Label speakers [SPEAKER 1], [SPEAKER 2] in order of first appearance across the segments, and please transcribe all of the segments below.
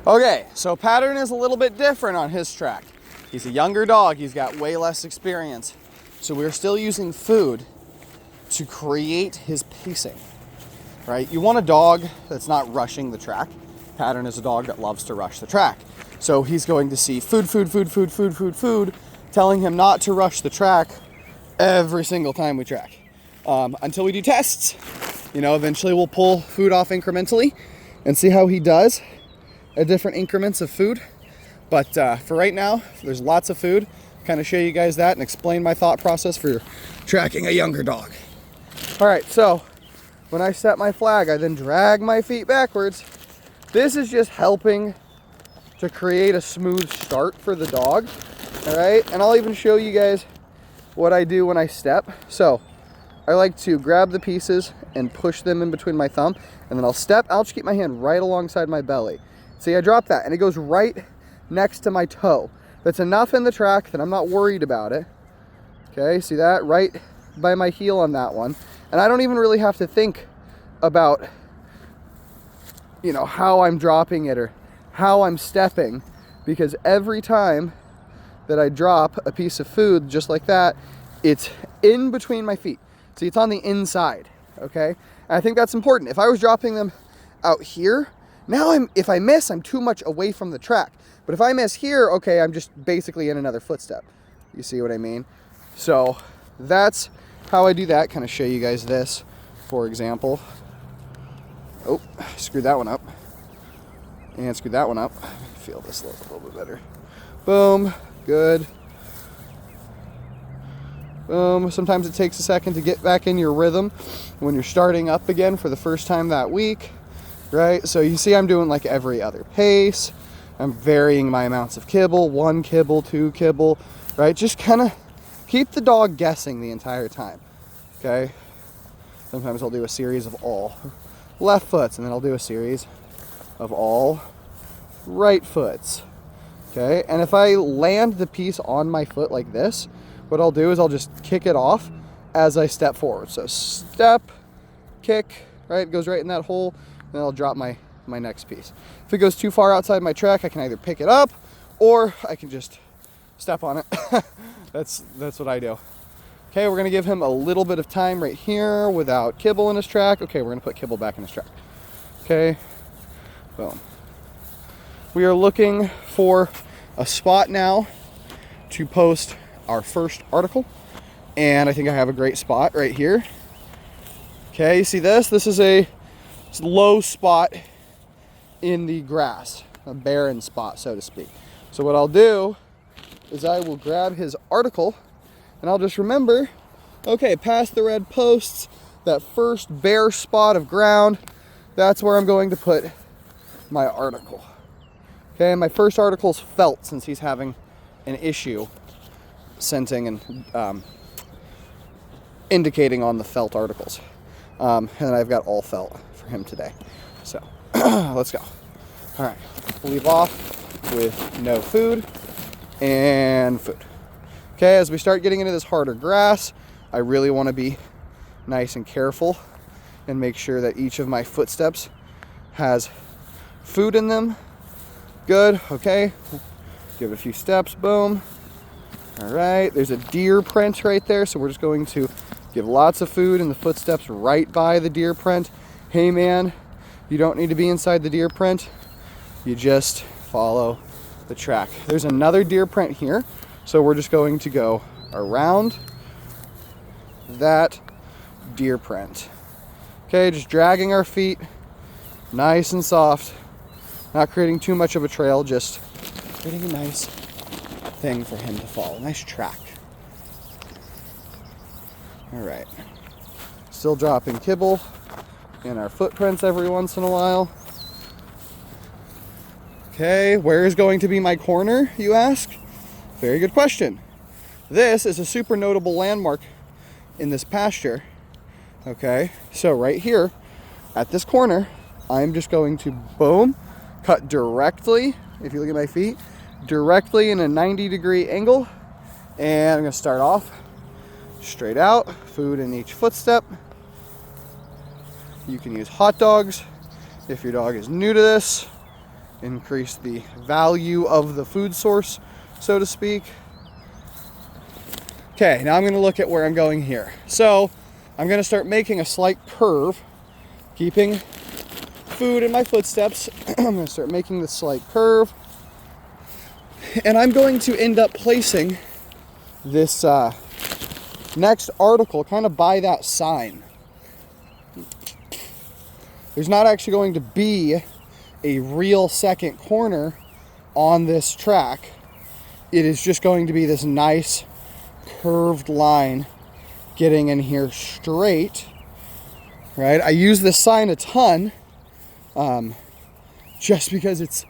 [SPEAKER 1] Okay, so Pattern is a little bit different on his track. He's a younger dog, he's got way less experience. So we're still using food to create his pacing, right? You want a dog that's not rushing the track. Pattern is a dog that loves to rush the track. So he's going to see food, telling him not to rush the track every single time we track. Until we do tests, eventually we'll pull food off incrementally and see how he does at different increments of food. But for right now, there's lots of food. Kind of show you guys that and explain my thought process for tracking a younger dog. All right, so when I set my flag, I then drag my feet backwards. This is just helping to create a smooth start for the dog. All right, and I'll even show you guys what I do when I step. So I like to grab the pieces and push them in between my thumb, and then I'll step. I'll just keep my hand right alongside my belly. See, I drop that and it goes right next to my toe. That's enough in the track that I'm not worried about it. Okay, see that? Right by my heel on that one. And I don't even really have to think about, how I'm dropping it or how I'm stepping, because every time that I drop a piece of food just like that, it's in between my feet. See, it's on the inside, okay? And I think that's important. If I was dropping them out here, now if I miss, I'm too much away from the track. But if I miss here, okay, I'm just basically in another footstep. You see what I mean? So that's how I do that. Kind of show you guys this, for example. Oh, screwed that one up. And screwed that one up. Feel this a little bit better. Boom, good. Boom. Sometimes it takes a second to get back in your rhythm when you're starting up again for the first time that week, right? So you see I'm doing like every other pace. I'm varying my amounts of kibble, 1 kibble, 2 kibble, right? Just kind of keep the dog guessing the entire time, okay? Sometimes I'll do a series of all left foots, and then I'll do a series of all right foots, okay? And if I land the piece on my foot like this, what I'll do is I'll just kick it off as I step forward. So step, kick, right? It goes right in that hole, and then I'll drop my next piece. If it goes too far outside my track, I can either pick it up or I can just step on it. That's what I do. Okay, we're gonna give him a little bit of time right here without kibble in his track. Okay, we're gonna put kibble back in his track. Okay, boom. We are looking for a spot now to post our first article, and I think I have a great spot right here. Okay, you see this? This is a low spot in the grass, a barren spot, so to speak. So what I'll do is I will grab his article and I'll just remember, okay, past the red posts, that first bare spot of ground, that's where I'm going to put my article. Okay, my first article is felt, since he's having an issue scenting and indicating on the felt articles. And then I've got all felt for him today. So let's go. All right, we'll leave off with no food and food. Okay, as we start getting into this harder grass, I really want to be nice and careful and make sure that each of my footsteps has food in them. Good, okay. Give it a few steps, boom. All right, there's a deer print right there, so we're just going to give lots of food in the footsteps right by the deer print. Hey man, you don't need to be inside the deer print. You just follow the track. There's another deer print here, so we're just going to go around that deer print. Okay, just dragging our feet nice and soft, not creating too much of a trail, just creating a nice thing for him to follow, nice track. All right, still dropping kibble in our footprints every once in a while. Okay, where is going to be my corner, you ask? Very good question. This is a super notable landmark in this pasture. Okay, so right here at this corner, I'm just going to boom, cut directly, if you look at my feet, directly in a 90-degree angle. And I'm gonna start off straight out, food in each footstep. You can use hot dogs if your dog is new to this. increase the value of the food source, so to speak. Okay, now I'm gonna look at where I'm going here. So I'm gonna start making a slight curve, keeping food in my footsteps. I'm gonna start making this slight curve, and I'm going to end up placing this next article kind of by that sign. There's not actually going to be a real second corner on this track. It is just going to be this nice curved line getting in here straight, right? I use this sign a ton just because it's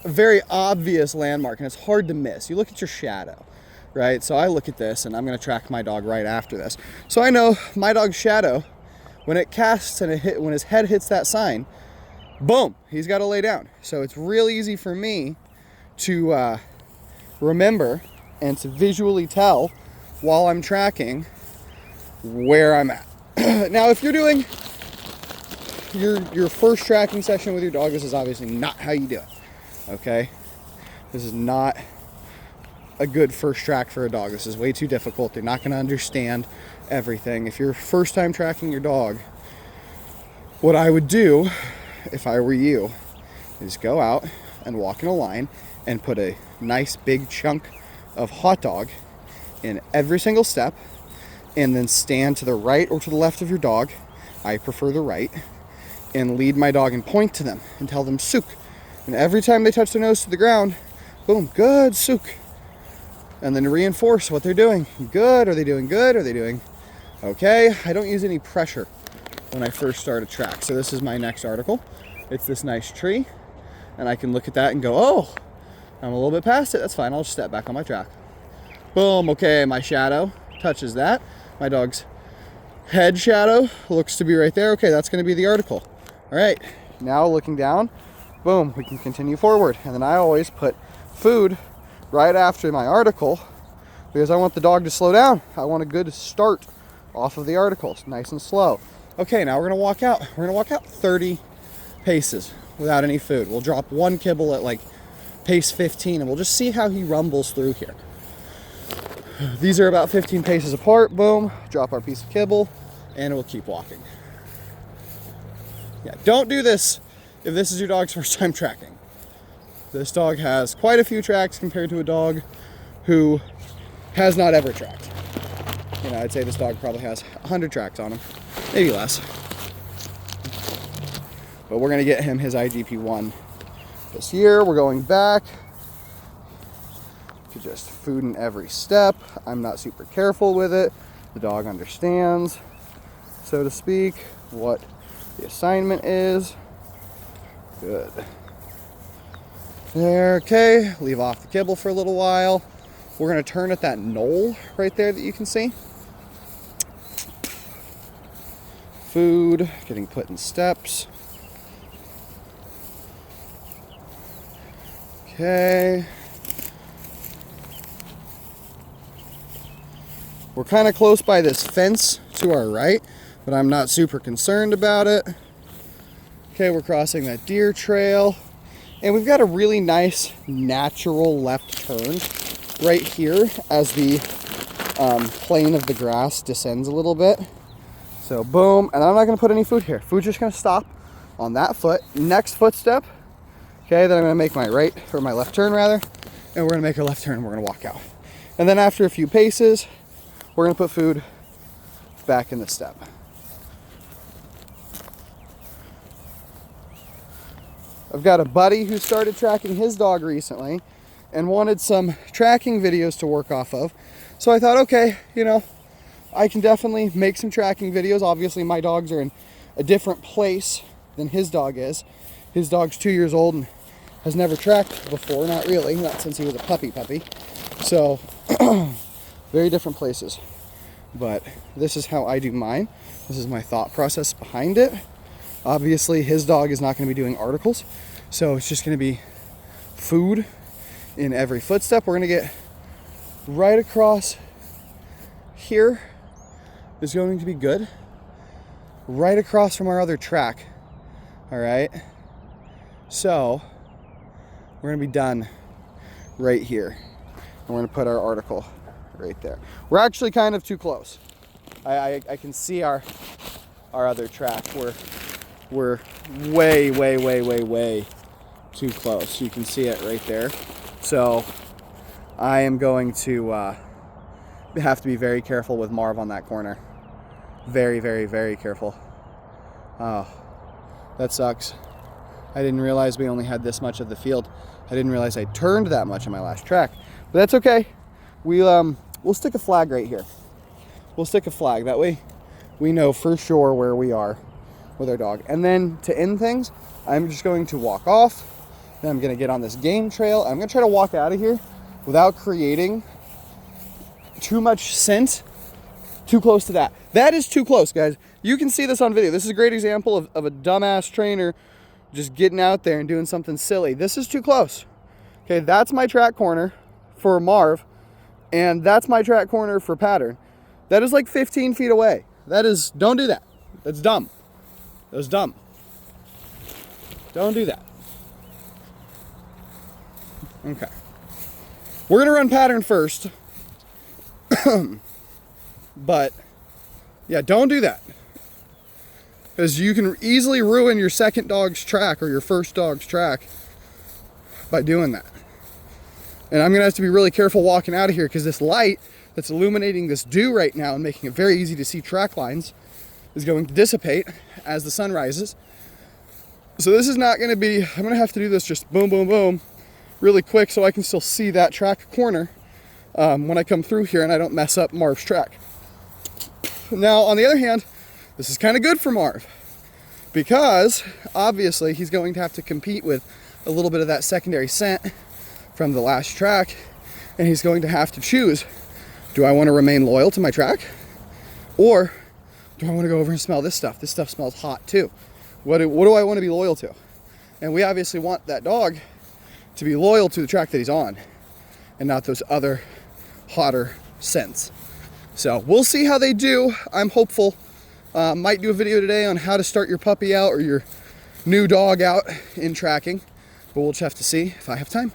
[SPEAKER 1] a very obvious landmark and it's hard to miss. You look at your shadow, right? So I look at this and I'm going to track my dog right after this. So I know my dog's shadow, when it casts and when his head hits that sign, boom, he's got to lay down. So it's real easy for me to remember and to visually tell while I'm tracking where I'm at. Now, if you're doing your first tracking session with your dog, this is obviously not how you do it, okay? This is not a good first track for a dog. This is way too difficult. They're not going to understand everything. If you're first time tracking your dog, what I would do if I were you is go out and walk in a line and put a nice big chunk of hot dog in every single step, and then stand to the right or to the left of your dog. I prefer the right, and lead my dog and point to them and tell them sook. And every time they touch their nose to the ground, boom, good, sook. And then reinforce what they're doing. Good, are they doing good? Are they doing okay? I don't use any pressure when I first start a track. So this is my next article. It's this nice tree, and I can look at that and go, oh, I'm a little bit past it. That's fine, I'll just step back on my track. Boom, okay, my shadow touches that. My dog's head shadow looks to be right there. Okay, that's gonna be the article. All right, now looking down, boom, we can continue forward. And then I always put food right after my article because I want the dog to slow down. I want a good start off of the article. It's nice and slow. Okay, now we're gonna walk out. We're gonna walk out 30 paces without any food. We'll drop one kibble at like pace 15 and we'll just see how he rumbles through here. These are about 15 paces apart. Boom, drop our piece of kibble, and we'll keep walking. Yeah, don't do this if this is your dog's first time tracking. This dog has quite a few tracks compared to a dog who has not ever tracked. You know, I'd say this dog probably has 100 tracks on him, maybe less. But we're gonna get him his IGP1 this year. We're going back to just food in every step. I'm not super careful with it. The dog understands, so to speak, what the assignment is. Good. There, okay, leave off the kibble for a little while. We're gonna turn at that knoll right there that you can see. Food getting put in steps. Okay. We're kind of close by this fence to our right, but I'm not super concerned about it. Okay, we're crossing that deer trail. And we've got a really nice natural left turn right here as the plane of the grass descends a little bit. So boom, and I'm not gonna put any food here. Food's just gonna stop on that foot. Next footstep, okay, then I'm gonna make my right, or my left turn rather, and we're gonna make a left turn and we're gonna walk out. And then after a few paces, we're gonna put food back in the step. I've got a buddy who started tracking his dog recently and wanted some tracking videos to work off of. So I thought, okay, you know, I can definitely make some tracking videos. Obviously my dogs are in a different place than his dog is. His dog's 2 years old and has never tracked before, not really, not since he was a puppy. So, very different places. But this is how I do mine. This is my thought process behind it. Obviously his dog is not going to be doing articles, so it's just going to be food in every footstep. We're going to get right across here is going to be good. Right across from our other track. All right. So we're gonna be done right here. And we're gonna put our article right there. We're actually kind of too close. I can see our other track. We're way too close. You can see it right there. So I am going to have to be very careful with Marv on that corner. Very careful. Oh, that sucks. I didn't realize we only had this much of the field. I didn't realize I turned that much on my last track. But that's okay. We'll stick a flag right here. We'll stick a flag. That way we know for sure where we are with our dog. And then to end things, I'm just going to walk off. Then I'm going to get on this game trail. I'm going to try to walk out of here without creating too much scent too close to that. That is too close, guys. You can see this on video. This is a great example of a dumbass trainer just getting out there and doing something silly. This is too close. Okay, that's my track corner for Marv, and that's my track corner for Pattern. That is like 15 feet away. That is, don't do that. That's dumb. That's dumb. Don't do that. Okay. We're gonna run Pattern first. But yeah, don't do that, because you can easily ruin your second dog's track or your first dog's track by doing that. And I'm gonna have to be really careful walking out of here, because this light that's illuminating this dew right now and making it very easy to see track lines is going to dissipate as the sun rises. So this is not gonna be, I'm gonna have to do this just boom, boom, boom, really quick so I can still see that track corner when I come through here and I don't mess up Marv's track. Now, on the other hand, this is kind of good for Marv, because obviously he's going to have to compete with a little bit of that secondary scent from the last track, and he's going to have to choose, do I want to remain loyal to my track, or do I want to go over and smell this stuff? This stuff smells hot too. What do I want to be loyal to? And we obviously want that dog to be loyal to the track that he's on and not those other hotter scents. So we'll see how they do. I'm hopeful. Might do a video today on how to start your puppy out or your new dog out in tracking, but we'll just have to see if I have time.